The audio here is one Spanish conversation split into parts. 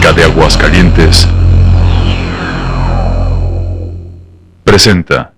Fábrica de Aguascalientes presenta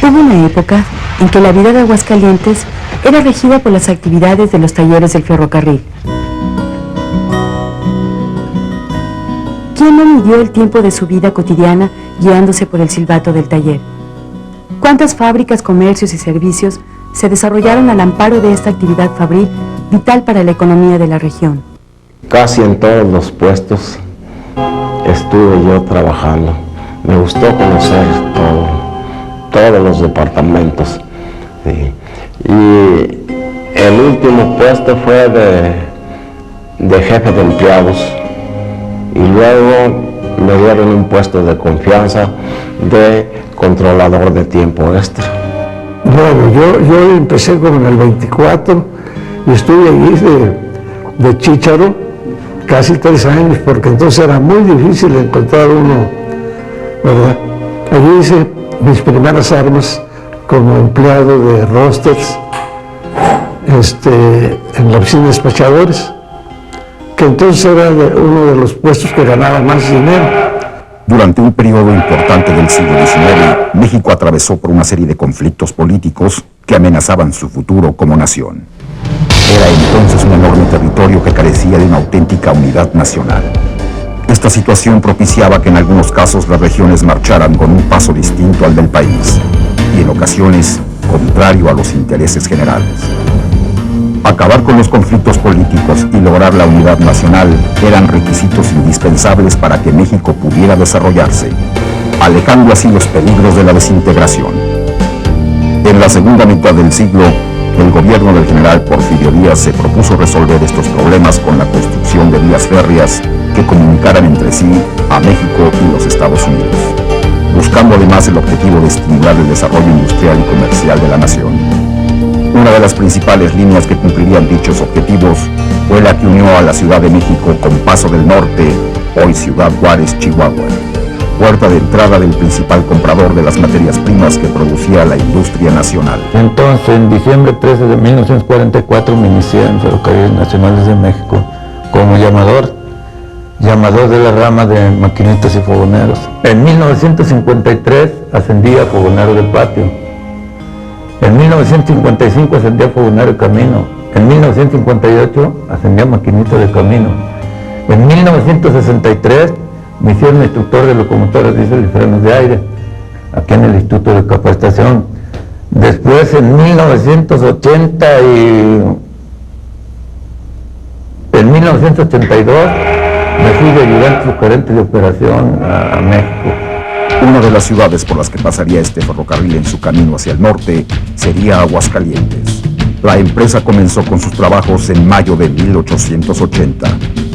Hubo una época en que la vida de Aguascalientes era regida por las actividades de los talleres del ferrocarril. ¿Quién no midió el tiempo de su vida cotidiana guiándose por el silbato del taller? ¿Cuántas fábricas, comercios y servicios se desarrollaron al amparo de esta actividad fabril vital para la economía de la región? Casi en todos los puestos estuve yo trabajando. Me gustó conocer todos los departamentos. Sí. Y el último puesto fue de jefe de empleados. Y luego me dieron un puesto de confianza de controlador de tiempo extra. Bueno, yo empecé como en el 24 y estuve allí de chícharo casi 3 años, porque entonces era muy difícil encontrar uno, ¿verdad? Allí hice mis primeras armas como empleado de rosters en la oficina de despachadores, que entonces era uno de los puestos que ganaba más dinero. Durante un periodo importante del siglo XIX, México atravesó por una serie de conflictos políticos que amenazaban su futuro como nación. Era entonces un enorme territorio que carecía de una auténtica unidad nacional. Esta situación propiciaba que en algunos casos las regiones marcharan con un paso distinto al del país, y en ocasiones contrario a los intereses generales. Acabar con los conflictos políticos y lograr la unidad nacional eran requisitos indispensables para que México pudiera desarrollarse, alejando así los peligros de la desintegración. En la segunda mitad del siglo, el gobierno del general Porfirio Díaz se propuso resolver estos problemas con la construcción de vías férreas que comunicaran entre sí a México y los Estados Unidos, buscando además el objetivo de estimular el desarrollo industrial y comercial de la nación. Una de las principales líneas que cumplirían dichos objetivos fue la que unió a la Ciudad de México con Paso del Norte, hoy Ciudad Juárez, Chihuahua, puerta de entrada del principal comprador de las materias primas que producía la industria nacional. Entonces, en diciembre 13 de 1944 me inicié en Ferrocarriles Nacionales de México como llamador de la rama de maquinistas y fogoneros. En 1953 ascendí a fogonero de patio. En 1955 ascendí a fogonero de camino. En 1958 ascendí a maquinista de camino. En 1963 me hicieron instructor de locomotoras diésel y frenos de aire, aquí en el Instituto de Capacitación. Después, en 1982, me fui de ayudante subgerente de operación a México. Una de las ciudades por las que pasaría este ferrocarril en su camino hacia el norte sería Aguascalientes. La empresa comenzó con sus trabajos en mayo de 1880,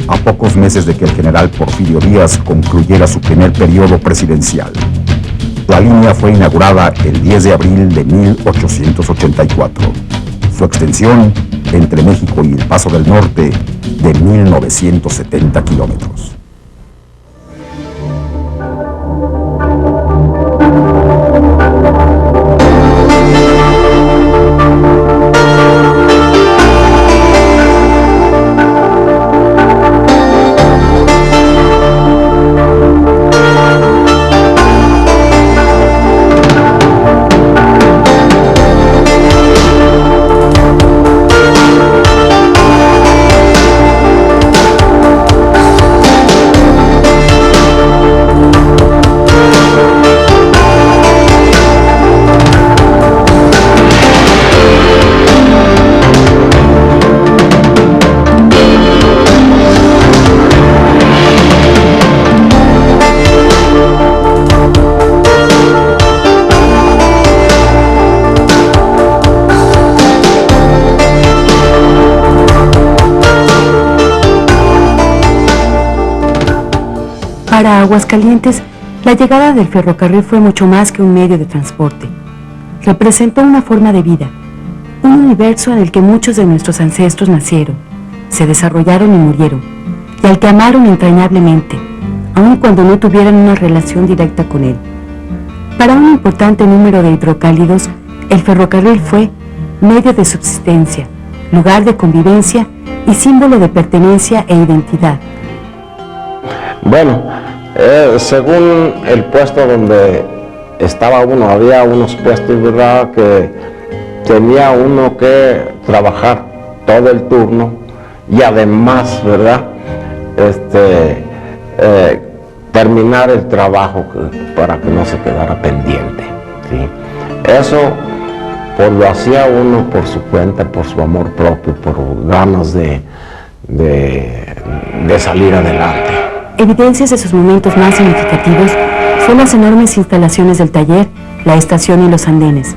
a pocos meses de que el general Porfirio Díaz concluyera su primer periodo presidencial. La línea fue inaugurada el 10 de abril de 1884. Su extensión, entre México y el Paso del Norte, de 1970 kilómetros. Para Aguascalientes, la llegada del ferrocarril fue mucho más que un medio de transporte. Representó una forma de vida, un universo en el que muchos de nuestros ancestros nacieron, se desarrollaron y murieron, y al que amaron entrañablemente, aun cuando no tuvieran una relación directa con él. Para un importante número de hidrocálidos, el ferrocarril fue medio de subsistencia, lugar de convivencia y símbolo de pertenencia e identidad. Bueno, según el puesto donde estaba uno, había unos puestos, ¿verdad?, que tenía uno que trabajar todo el turno y además, ¿verdad?, terminar el trabajo para que no se quedara pendiente, ¿sí? Eso pues lo hacía uno por su cuenta, por su amor propio, por ganas de salir adelante. Evidencias de sus momentos más significativos son las enormes instalaciones del taller, la estación y los andenes,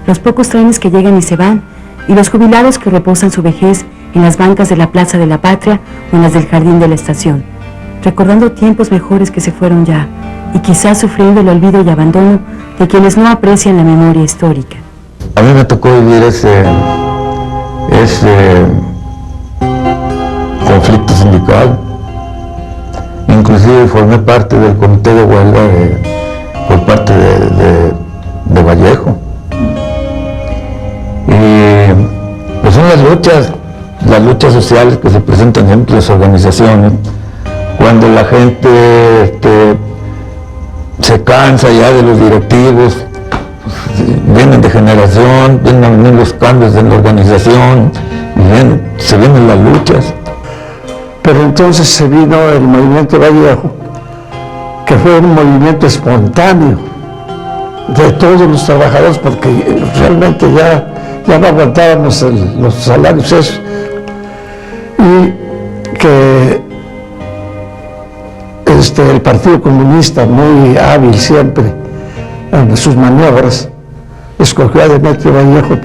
los pocos trenes que llegan y se van, y los jubilados que reposan su vejez en las bancas de la Plaza de la Patria o en las del jardín de la estación, recordando tiempos mejores que se fueron ya, y quizás sufriendo el olvido y abandono de quienes no aprecian la memoria histórica. A mí me tocó vivir ese conflicto sindical. Inclusive formé parte del comité de huelga por parte de Vallejo. Y pues son las luchas sociales que se presentan siempre en las organizaciones, cuando la gente se cansa ya de los directivos, vienen de generación, vienen los cambios en la organización, y se vienen las luchas. Pero entonces se vino el movimiento Vallejo, que fue un movimiento espontáneo de todos los trabajadores, porque realmente ya no aguantábamos los salarios esos, y que el Partido Comunista, muy hábil siempre en sus maniobras, escogió a Demetrio Vallejo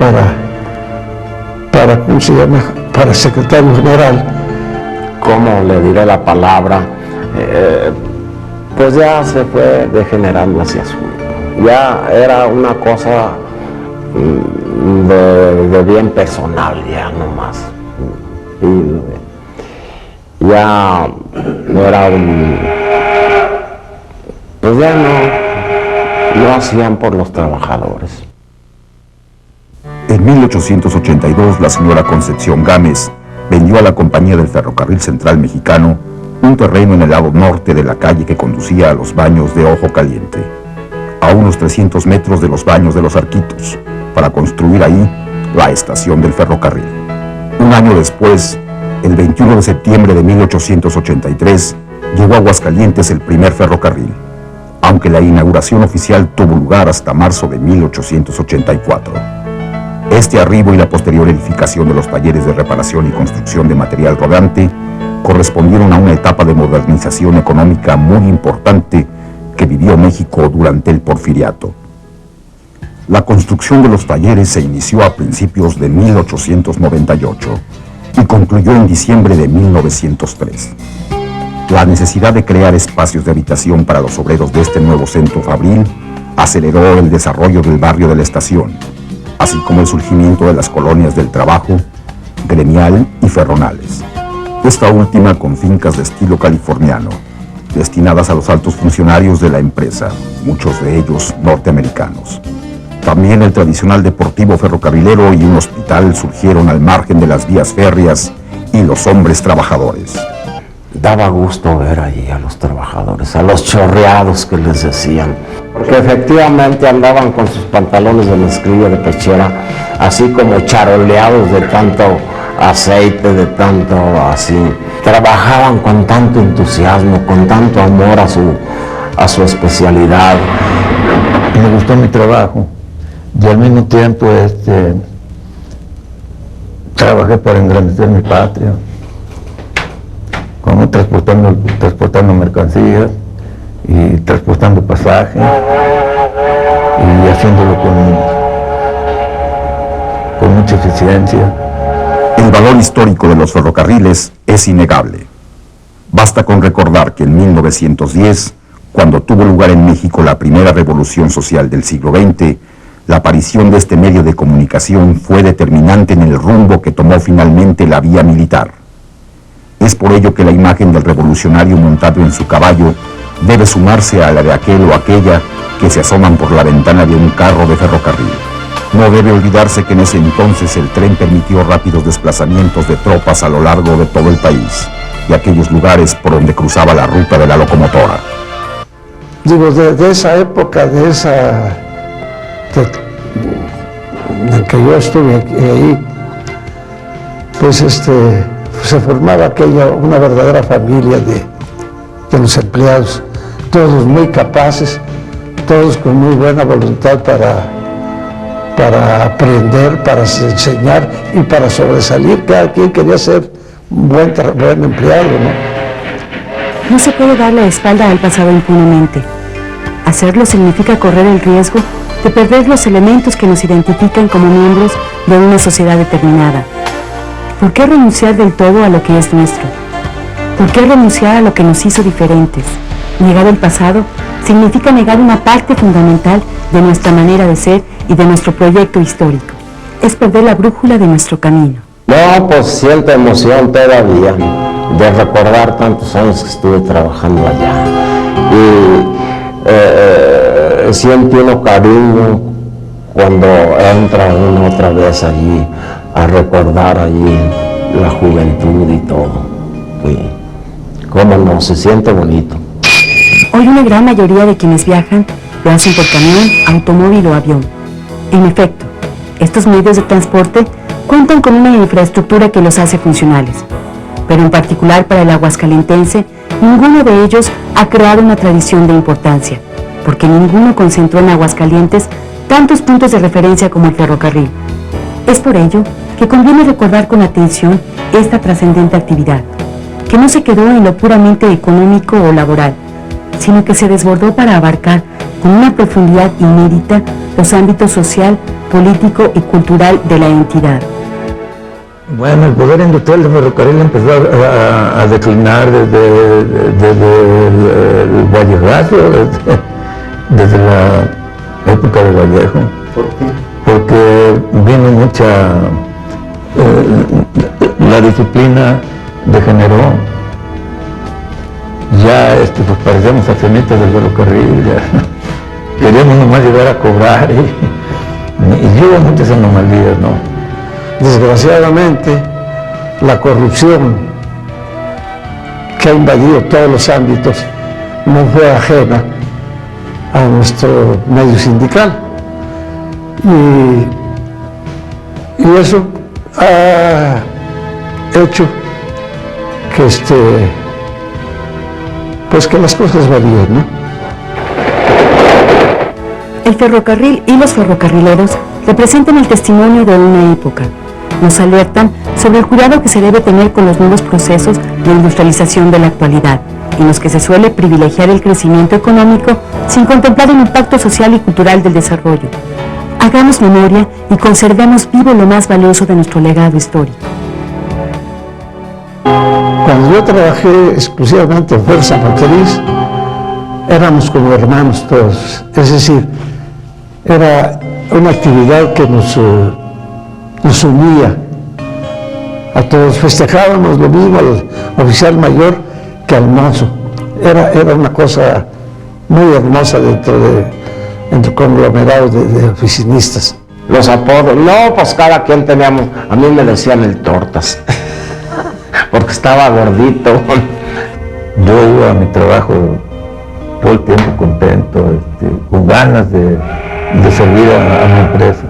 para ¿cómo se llama?, para secretario general. ¿Cómo le diré la palabra? Pues ya se fue degenerando hacia su... Ya era una cosa de bien personal, ya nomás. Y ya no era un... Pues ya no hacían por los trabajadores. En 1882, la señora Concepción Gámez vendió a la Compañía del Ferrocarril Central Mexicano un terreno en el lado norte de la calle que conducía a los baños de Ojo Caliente, a unos 300 metros de los baños de los Arquitos, para construir ahí la estación del ferrocarril. Un año después, el 21 de septiembre de 1883, llegó a Aguascalientes el primer ferrocarril, aunque la inauguración oficial tuvo lugar hasta marzo de 1884. Este arribo y la posterior edificación de los talleres de reparación y construcción de material rodante correspondieron a una etapa de modernización económica muy importante que vivió México durante el Porfiriato. La construcción de los talleres se inició a principios de 1898 y concluyó en diciembre de 1903. La necesidad de crear espacios de habitación para los obreros de este nuevo centro fabril aceleró el desarrollo del barrio de la estación, así como el surgimiento de las colonias del trabajo, gremial y ferronales. Esta última con fincas de estilo californiano, destinadas a los altos funcionarios de la empresa, muchos de ellos norteamericanos. También el tradicional deportivo ferrocarrilero y un hospital surgieron al margen de las vías férreas y los hombres trabajadores. Daba gusto ver allí a los trabajadores, a los chorreados que les decían, porque efectivamente andaban con sus pantalones de mezclilla de pechera, así como charoleados de tanto aceite, de tanto así. Trabajaban con tanto entusiasmo, con tanto amor a su especialidad. Me gustó mi trabajo y al mismo tiempo trabajé para engrandecer mi patria, como transportando mercancías y transportando pasajes y haciéndolo con mucha eficiencia. El valor histórico de los ferrocarriles es innegable. Basta con recordar que en 1910, cuando tuvo lugar en México la primera revolución social del siglo XX, la aparición de este medio de comunicación fue determinante en el rumbo que tomó finalmente la vía militar. Es por ello que la imagen del revolucionario montado en su caballo debe sumarse a la de aquel o aquella que se asoman por la ventana de un carro de ferrocarril. No debe olvidarse que en ese entonces el tren permitió rápidos desplazamientos de tropas a lo largo de todo el país y aquellos lugares por donde cruzaba la ruta de la locomotora. Digo, de esa época, en que yo estuve ahí, pues se formaba una verdadera familia de los empleados, todos muy capaces, todos con muy buena voluntad para aprender, para enseñar y para sobresalir. Cada quien quería ser un buen empleado, ¿no? No se puede dar la espalda al pasado impunemente. Hacerlo significa correr el riesgo de perder los elementos que nos identifican como miembros de una sociedad determinada. ¿Por qué renunciar del todo a lo que es nuestro? ¿Por qué renunciar a lo que nos hizo diferentes? Negar el pasado significa negar una parte fundamental de nuestra manera de ser y de nuestro proyecto histórico. Es perder la brújula de nuestro camino. No, pues siento emoción todavía de recordar tantos años que estuve trabajando allá. Y siento uno cariño cuando entra uno otra vez allí a recordar allí la juventud y todo. Sí. Cómo no, se siente bonito. Hoy una gran mayoría de quienes viajan lo hacen por camión, automóvil o avión. En efecto, estos medios de transporte cuentan con una infraestructura que los hace funcionales. Pero en particular para el aguascalentense, ninguno de ellos ha creado una tradición de importancia, porque ninguno concentró en Aguascalientes tantos puntos de referencia como el ferrocarril. Es por ello que conviene recordar con atención esta trascendente actividad, que no se quedó en lo puramente económico o laboral, sino que se desbordó para abarcar con una profundidad inédita los ámbitos social, político y cultural de la entidad. Bueno, el poder industrial del ferrocarril empezó a declinar desde el Vallejo, desde la época de Vallejo. ¿Por qué? Porque vino mucha... la disciplina degeneró. Ya pues parecíamos accionistas del ferrocarril, ya queríamos nomás llegar a cobrar y hubo muchas anomalías, ¿no? Desgraciadamente, la corrupción que ha invadido todos los ámbitos no fue ajena a nuestro medio sindical. Y eso ha hecho que pues que las cosas varían, ¿no? El ferrocarril y los ferrocarrileros representan el testimonio de una época. Nos alertan sobre el cuidado que se debe tener con los nuevos procesos de industrialización de la actualidad, en los que se suele privilegiar el crecimiento económico sin contemplar el impacto social y cultural del desarrollo. Hagamos memoria y conservemos vivo lo más valioso de nuestro legado histórico. Cuando yo trabajé exclusivamente en Fuerza Motriz, éramos como hermanos todos, es decir, era una actividad que nos unía a todos. Festejábamos lo mismo al oficial mayor que al mozo. Era una cosa muy hermosa entre conglomerados de oficinistas. Los apodos, no, pues cada quien teníamos, a mí me decían el tortas, porque estaba gordito. Yo iba a mi trabajo todo el tiempo contento, con ganas de servir a mi empresa.